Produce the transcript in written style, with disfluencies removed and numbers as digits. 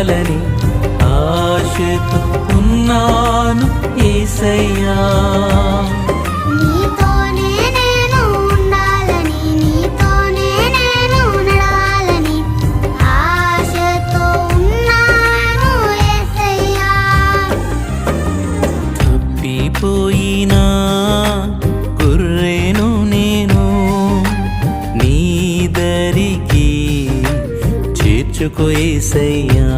చేరాలని ఆశతో ఉన్నాను యేసయ్యా. నీతోనే నేను ఉండాలని, నీతోనే నేను నడవాలని ఆశతో ఉన్నాను యేసయ్యా. తప్పిపోయినా గొర్రెను నేను, నీ దరికి చేర్చుకో యేసయ్యా.